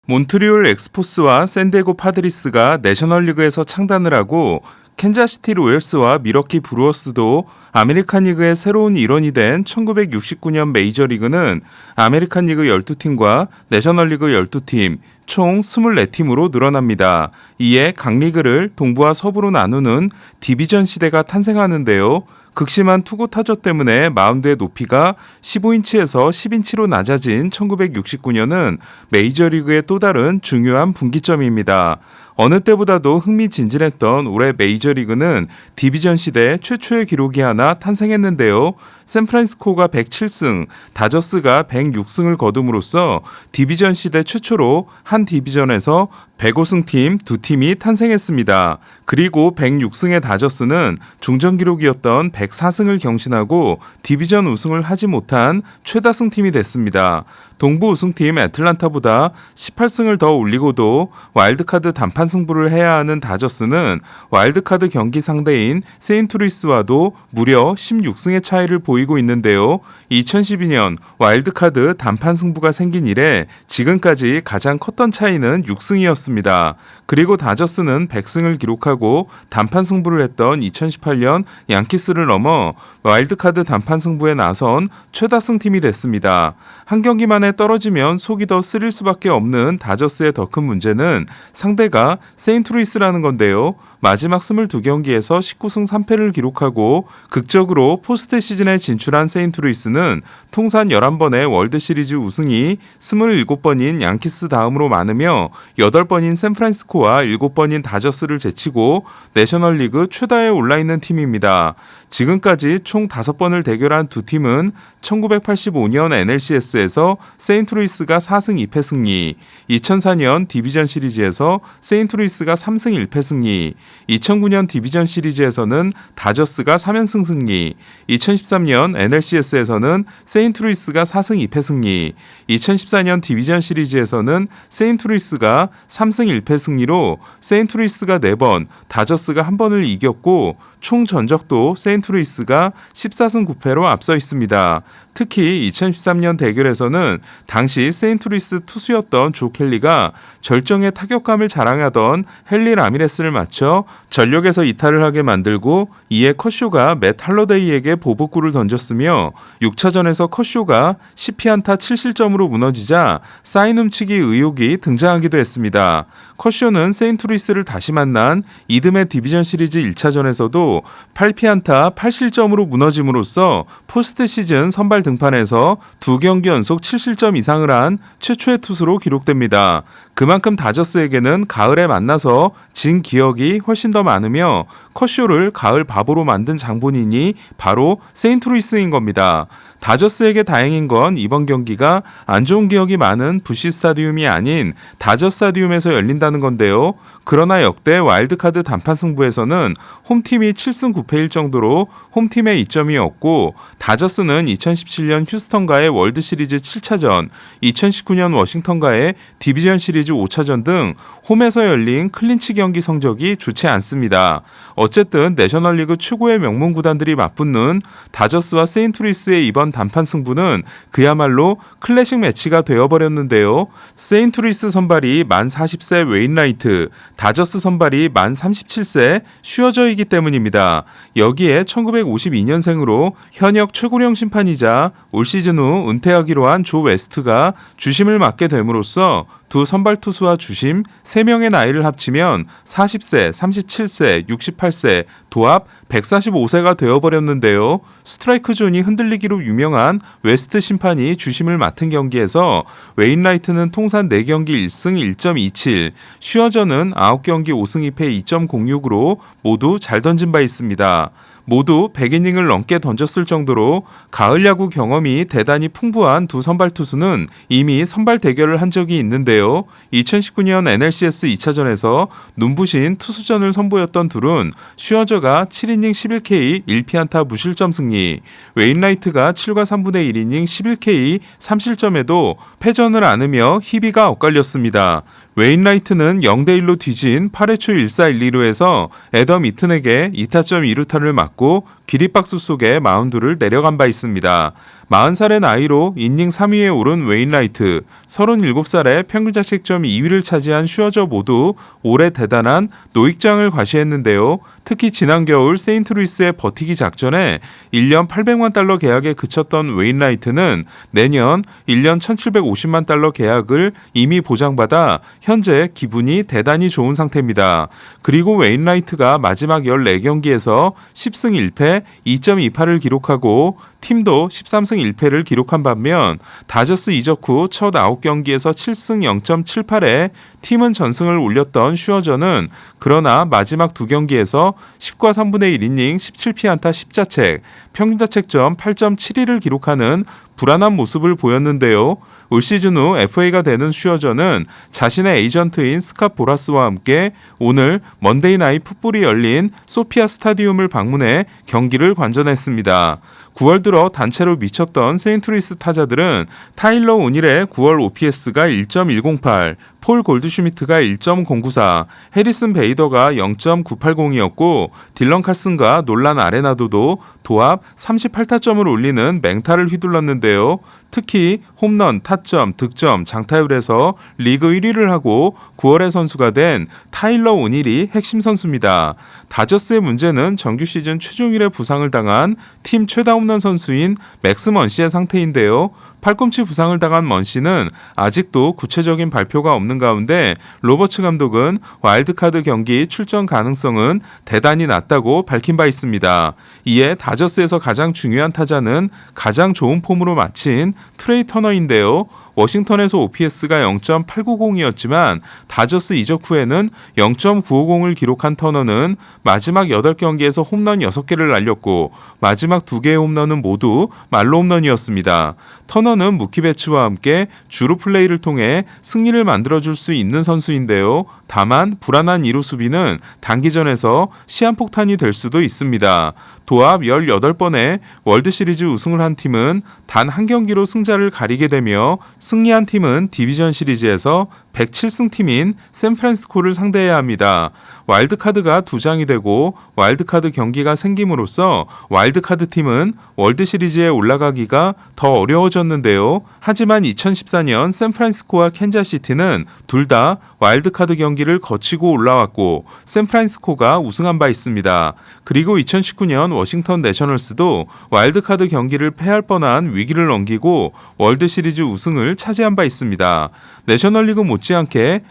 몬트리올 엑스포스와 샌디에고 파드리스가 내셔널리그에서 창단을 하고 캔자스시티 로열스와 미러키 브루어스도 아메리칸 리그의 새로운 일원이 된 1969년 메이저리그는 아메리칸 리그 12팀과 내셔널리그 12팀, 총 24팀으로 늘어납니다. 이에 각 리그를 동부와 서부로 나누는 디비전 시대가 탄생하는데요. 극심한 투구 타저 때문에 마운드의 높이가 15인치에서 10인치로 낮아진 1969년은 메이저리그의 또 다른 중요한 분기점입니다. 어느 때보다도 흥미진진했던 올해 메이저리그는 디비전 시대 최초의 기록이 하나 탄생했는데요. 샌프란시스코가 107승, 다저스가 106승을 거둠으로써 디비전 시대 최초로 한 디비전에서 105승 팀 두 팀이 탄생했습니다. 그리고 106승의 다저스는 종전 기록이었던 104승을 경신하고 디비전 우승을 하지 못한 최다승 팀이 됐습니다. 동부 우승팀 애틀란타보다 18승을 더 올리고도 와일드카드 단판 승부를 해야 하는 다저스는 와일드카드 경기 상대인 세인트루이스와도 무려 16승의 차이를 보이고 있는데요. 2012년 와일드카드 단판 승부가 생긴 이래 지금까지 가장 컸던 차이는 6승이었습니다. 그리고 다저스는 100승을 기록하고 단판 승부를 했던 2018년 양키스를 넘어 와일드카드 단판 승부에 나선 최다승 팀이 됐습니다. 한 경기만에 떨어지면 속이 더 쓰릴 수밖에 없는 다저스의 더 큰 문제는 상대가 세인트루이스라는 건데요. 마지막 22경기에서 19승 3패를 기록하고 극적으로 포스트 시즌에 진출한 세인트루이스는 통산 11번의 월드시리즈 우승이 27번인 양키스 다음으로 많으며 8번인 샌프란시스코와 7번인 다저스를 제치고 내셔널리그 최다에 올라있는 팀입니다. 지금까지 총 5번을 대결한 두 팀은 1985년 NLCS에서 세인트루이스가 4승 2패 승리, 2004년 디비전 시리즈에서 세인트루이스가 3승 1패 승리, 2009년 디비전 시리즈에서는 다저스가 3연승 승리, 2013년 NLCS에서는 세인트루이스가 4승 2패 승리, 2014년 디비전 시리즈에서는 세인트루이스가 3승 1패 승리로 세인트루이스가 4번, 다저스가 1번을 이겼고 총 전적도 세인트루이스가 14승 9패로 앞서 있습니다. 특히 2013년 대결에서는 당시 세인트루이스 투수였던 조 켈리가 절정의 타격감을 자랑하던 헨리 라미레스를 맞춰 전력에서 이탈을 하게 만들고 이에 컷쇼가 맷 할러데이에게 보복구를 던졌으며 6차전에서 컷쇼가 10피안타 7실점으로 무너지자 사인 훔치기 의혹이 등장하기도 했습니다. 컷쇼는 세인트루이스를 다시 만난 이듬해 디비전 시리즈 1차전에서도 8피안타 8실점으로 무너짐으로써 포스트 시즌 선발 등판에서 2경기 연속 7실점 이상을 한 최초의 투수로 기록됩니다. 그만큼 다저스에게는 가을에 만나서 진 기억이 훨씬 더 많으며 컷쇼를 가을 바보로 만든 장본인이 바로 세인트루이스인 겁니다. 다저스에게 다행인 건 이번 경기가 안 좋은 기억이 많은 부시 스타디움이 아닌 다저 스타디움에서 열린다는 건데요. 그러나 역대 와일드카드 단판 승부에서는 홈팀이 7승 9패일 정도로 홈팀의 이점이 없고 다저스는 2017년 휴스턴과의 월드시리즈 7차전, 2019년 워싱턴과의 디비전 시리즈 5차전 등 홈에서 열린 클린치 경기 성적이 좋지 않습니다. 어쨌든 내셔널리그 최고의 명문 구단들이 맞붙는 다저스와 세인트루이스의 이번 단판 승부는 그야말로 클래식 매치가 되어버렸는데요. 세인트루이스 선발이 만 40세 웨인라이트, 다저스 선발이 만 37세 슈어저이기 때문입니다. 여기에 1952년생으로 현역 최고령 심판이자 올 시즌 후 은퇴하기로 한 조 웨스트가 주심을 맡게 됨으로써 두 선발 투수와 주심 3명의 나이를 합치면 40세, 37세, 68세, 도합 145세가 되어버렸는데요. 스트라이크 존이 흔들리기로 유명한 웨스트 심판이 주심을 맡은 경기에서 웨인라이트는 통산 4경기 1승 1.27, 슈어저는 9경기 5승 2패 2.06으로 모두 잘 던진 바 있습니다. 모두 100이닝을 넘게 던졌을 정도로 가을 야구 경험이 대단히 풍부한 두 선발 투수는 이미 선발 대결을 한 적이 있는데요. 2019년 NLCS 2차전에서 눈부신 투수전을 선보였던 둘은 슈어저가 7이닝 11K 1피안타 무실점 승리, 웨인라이트가 7과 3분의 1이닝 11K 3실점에도 패전을 안으며 희비가 엇갈렸습니다. 웨인라이트는 0대1로 뒤진 8회 초 1사 1, 2루에서 애덤 이튼에게 2타점 2루타를 맞고 비릿박수 속에 마운드를 내려간 바 있습니다. 40살의 나이로 이닝 3위에 오른 웨인라이트, 37살에 평균 자책점 2위를 차지한 슈어저 모두 올해 대단한 노익장을 과시했는데요. 특히 지난 겨울 세인트루이스의 버티기 작전에 1년 800만 달러 계약에 그쳤던 웨인라이트는 내년 1년 1750만 달러 계약을 이미 보장받아 현재 기분이 대단히 좋은 상태입니다. 그리고 웨인라이트가 마지막 14경기에서 10승 1패 2.28을 기록하고 팀도 13승 1패를 기록한 반면 다저스 이적 후 첫 9경기에서 7승 0.78에 팀은 전승을 올렸던 슈어저는 그러나 마지막 2경기에서 10과 3분의 1이닝 17피안타 10자책, 평균 자책점 8.71을 기록하는 불안한 모습을 보였는데요. 올 시즌 후 FA가 되는 슈어저는 자신의 에이전트인 스캇 보라스와 함께 오늘 먼데이 나잇 풋볼이 열린 소피아 스타디움을 방문해 경기를 관전했습니다. 9월 들어 단체로 미쳤던 세인트루이스 타자들은 타일러 오닐의 9월 OPS가 1.108, 폴 골드슈미트가 1.094, 해리슨 베이더가 0.980이었고 딜런 칼슨과 놀란 아레나도도 도합 38타점을 올리는 맹타를 휘둘렀는데요. 특히 홈런, 타점, 득점, 장타율에서 리그 1위를 하고 9월의 선수가 된 타일러 오닐이 핵심 선수입니다. 다저스의 문제는 정규 시즌 최종일에 부상을 당한 팀 최다 홈런 선수인 맥스 먼시의 상태인데요. 팔꿈치 부상을 당한 먼시는 아직도 구체적인 발표가 없는 가운데 로버츠 감독은 와일드카드 경기 출전 가능성은 대단히 낮다고 밝힌 바 있습니다. 이에 다저스에서 가장 중요한 타자는 가장 좋은 폼으로 마친 트레이 터너인데요. 워싱턴에서 OPS가 0.890이었지만 다저스 이적 후에는 0.950을 기록한 터너는 마지막 8경기에서 홈런 6개를 날렸고 마지막 2개의 홈런은 모두 말로 홈런이었습니다. 터너는 무키 배츠와 함께 주루 플레이를 통해 승리를 만들어줄 수 있는 선수인데요. 다만 불안한 2루 수비는 단기전에서 시한폭탄이 될 수도 있습니다. 도합 18번의 월드시리즈 우승을 한 팀은 단 한 경기로 승자를 가리게 되며 승리한 팀은 디비전 시리즈에서 107승 팀인 샌프란시스코를 상대해야 합니다. 와일드카드가 2장이 되고 와일드카드 경기가 생김으로써 와일드카드 팀은 월드시리즈에 올라가기가 더 어려워졌는데요. 하지만 2014년 샌프란시스코와 캔자스시티는 둘 다 와일드카드 경기를 거치고 올라왔고 샌프란시스코가 우승한 바 있습니다. 그리고 2019년 워싱턴 내셔널스도 와일드카드 경기를 패할 뻔한 위기를 넘기고 월드시리즈 우승을 차지한 바 있습니다. 내셔널리그 못지않게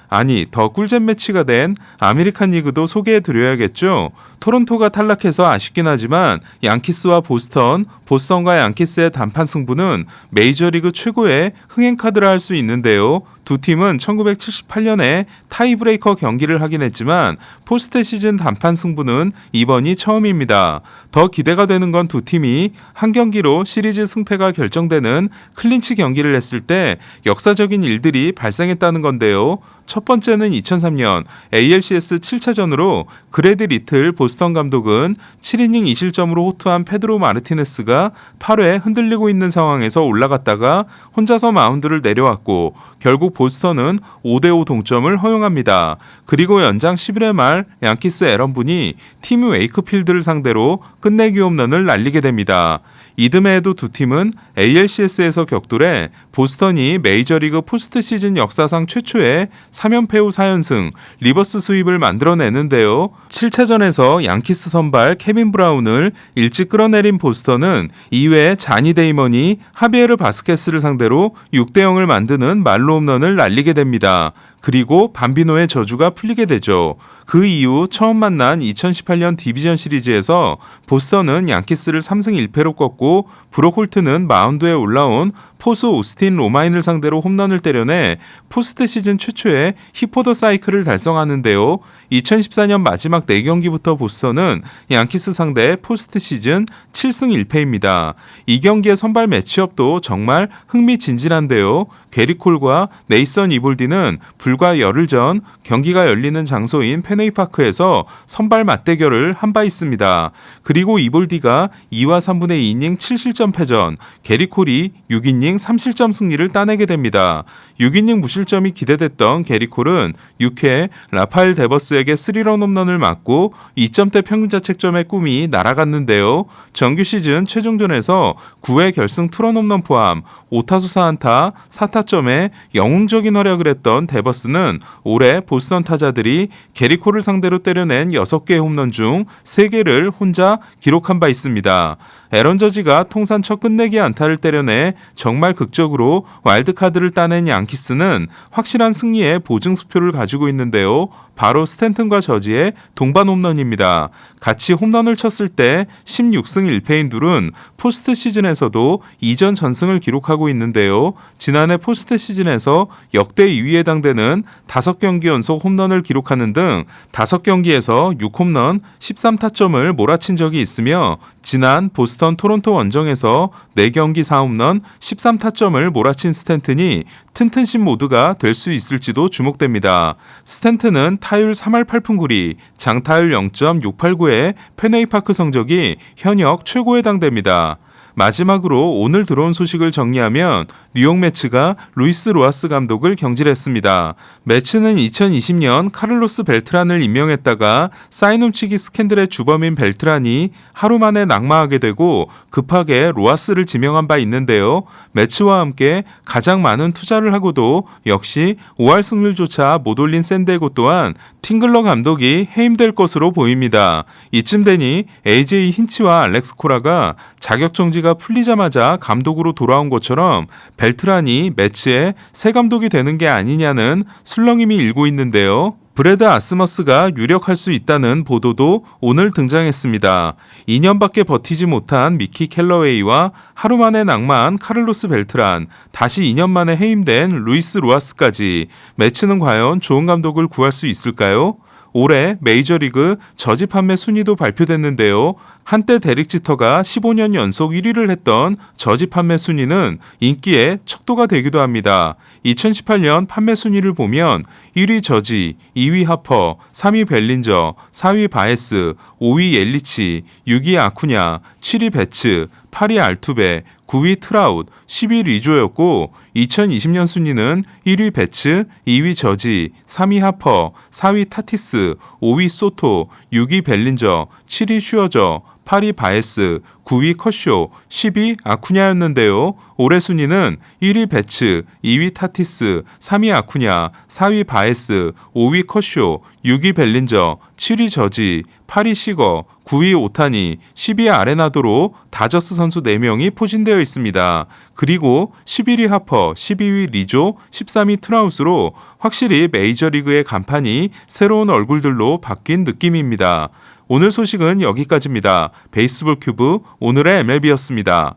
더 꿀잼 매치가 된 아메리칸 리그도 소개해드려야겠죠. 토론토가 탈락해서 아쉽긴 하지만 양키스와 보스턴과 양키스의 단판 승부는 메이저리그 최고의 흥행카드라 할 수 있는데요. 두 팀은 1978년에 타이브레이커 경기를 하긴 했지만 포스트 시즌 단판 승부는 이번이 처음입니다. 더 기대가 되는 건 두 팀이 한 경기로 시리즈 승패가 결정되는 클린치 경기를 했을 때 역사적인 일들이 발생했다는 건데요. 첫 번째는 2003년 ALCS 7차전으로 그레드 리틀 보스턴 감독은 7이닝 2실점으로 호투한 페드로 마르티네스가 8회 흔들리고 있는 상황에서 올라갔다가 혼자서 마운드를 내려왔고 결국 보스턴은 5대5 동점을 허용합니다. 그리고 연장 11회 말 양키스 에런분이 팀 웨이크필드를 상대로 끝내기 홈런을 날리게 됩니다. 이듬해에도 두 팀은 ALCS에서 격돌해 보스턴이 메이저리그 포스트 시즌 역사상 최초의 3연패 후 4연승 리버스 스윕을 만들어내는데요. 7차전에서 양키스 선발 케빈 브라운을 일찍 끌어내린 보스턴은 2회에 자니 데이먼이 하비에르 바스케스를 상대로 6대0을 만드는 말로 홈런을 날리게 됩니다. 그리고 밤비노의 저주가 풀리게 되죠. 그 이후 처음 만난 2018년 디비전 시리즈에서 보스턴은 양키스를 3승 1패로 꺾고 브록 홀트는 마운드에 올라온 포수 오스틴 로마인을 상대로 홈런을 때려내 포스트 시즌 최초의 히포더 사이클을 달성하는데요. 2014년 마지막 4경기부터 보스턴은 양키스 상대 포스트 시즌 7승 1패입니다. 이 경기의 선발 매치업도 정말 흥미진진한데요. 게리 콜과 네이선 이볼디는 불과 열흘 전 경기가 열리는 장소인 페네이파크에서 선발 맞대결을 한 바 있습니다. 그리고 이볼디가 2와 3분의 2이닝 7실점 패전, 게리 콜이 6이닝 6이닝 3실점 승리를 따내게 됩니다. 6이닝 무실점이 기대됐던 게리 콜은 6회 라파엘 데버스에게 3런 홈런을 맞고 2점대 평균자책점의 꿈이 날아갔는데요. 정규 시즌 최종전에서 9회 결승 투런 홈런 포함 5타수 4안타 4타점에 영웅적인 활약을 했던 데버스는 올해 보스턴 타자들이 게리 콜을 상대로 때려낸 6개의 홈런 중 3개를 혼자 기록한 바 있습니다. 에런 저지가 통산 첫 끝내기 안타를 때려내 정말 극적으로 와일드카드를 따낸 양키스는 확실한 승리의 보증 수표를 가지고 있는데요. 바로 스탠튼과 저지의 동반 홈런입니다. 같이 홈런을 쳤을 때 16승 1패인 둘은 포스트 시즌에서도 이전 전승을 기록하고 있는데요. 지난해 포스트 시즌에서 역대 2위에 해당되는 5경기 연속 홈런을 기록하는 등 5경기에서 6홈런 13타점을 몰아친 적이 있으며 지난 보스턴 토론토 원정에서 4경기 4홈런 13타점을 몰아친 스탠튼이 튼튼신 모드가 될 수 있을지도 주목됩니다. 스탠튼은 타율 3할 8푼 9리, 장타율 0.689의 페네이파크 성적이 현역 최고에 해당됩니다. 마지막으로 오늘 들어온 소식을 정리하면 뉴욕 매츠가 루이스 로하스 감독을 경질했습니다. 매츠는 2020년 카를로스 벨트란을 임명했다가 사인 훔치기 스캔들의 주범인 벨트란이 하루 만에 낙마하게 되고 급하게 로하스를 지명한 바 있는데요. 매츠와 함께 가장 많은 투자를 하고도 역시 5할 승률조차 못 올린 샌디에고 또한 팅글러 감독이 해임될 것으로 보입니다. 이쯤 되니 AJ 힌치와 알렉스 코라가 자격정지가 풀리자마자 감독으로 돌아온 것처럼 벨트란이 매츠의 새 감독이 되는 게 아니냐는 술렁임이 일고 있는데요. 브래드 아스머스가 유력할 수 있다는 보도도 오늘 등장했습니다. 2년밖에 버티지 못한 미키 캘러웨이와 하루 만에 낙마한 카를로스 벨트란, 다시 2년 만에 해임된 루이스 로하스까지 매츠는 과연 좋은 감독을 구할 수 있을까요? 올해 메이저리그 저지 판매 순위도 발표됐는데요. 한때 데릭 지터가 15년 연속 1위를 했던 저지 판매 순위는 인기의 척도가 되기도 합니다. 2018년 판매 순위를 보면 1위 저지, 2위 하퍼, 3위 벨린저, 4위 바에스, 5위 옐리치, 6위 아쿠냐, 7위 베츠, 8위 알투베, 9위 트라웃, 10위 리조였고 2020년 순위는 1위 베츠, 2위 저지, 3위 하퍼, 4위 타티스, 5위 소토, 6위 벨린저, 7위 슈어저, 8위 바에스, 9위 컷쇼, 10위 아쿠냐였는데요. 올해 순위는 1위 베츠, 2위 타티스, 3위 아쿠냐, 4위 바에스, 5위 컷쇼, 6위 벨린저, 7위 저지, 8위 시거, 9위 오타니, 10위 아레나도로 다저스 선수 4명이 포진되어 있습니다. 그리고 11위 하퍼, 12위 리조, 13위 트라우스로 확실히 메이저리그의 간판이 새로운 얼굴들로 바뀐 느낌입니다. 오늘 소식은 여기까지입니다. 베이스볼 큐브 오늘의 MLB였습니다.